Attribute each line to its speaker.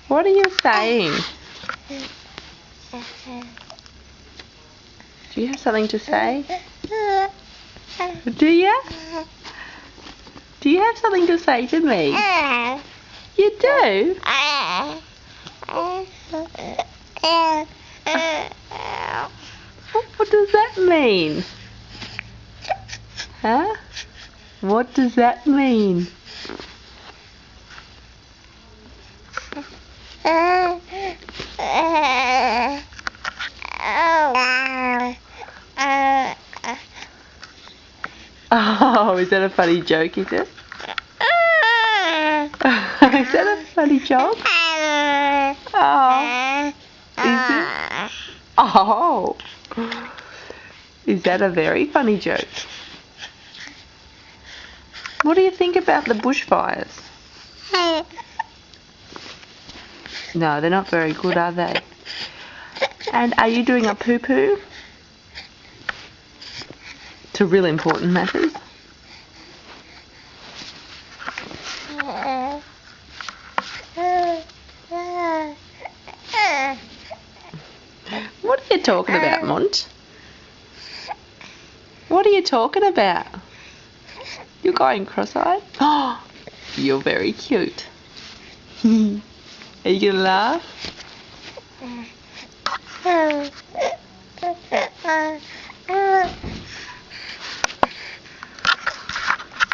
Speaker 1: What are you saying? Do you have something to say? Do you? Do you have something to say to me? You do? What does that mean? Huh? What does that mean? Oh, is that a funny joke, is it? Is that a funny joke? Oh, is it? Oh, is that a very funny joke? What do you think about the bushfires? No, they're not very good, are they? And are you doing a poo-poo? To real important matters. What are you talking about, Mont? What are you talking about? You're going cross-eyed? Oh, you're very cute. Are you gonna laugh?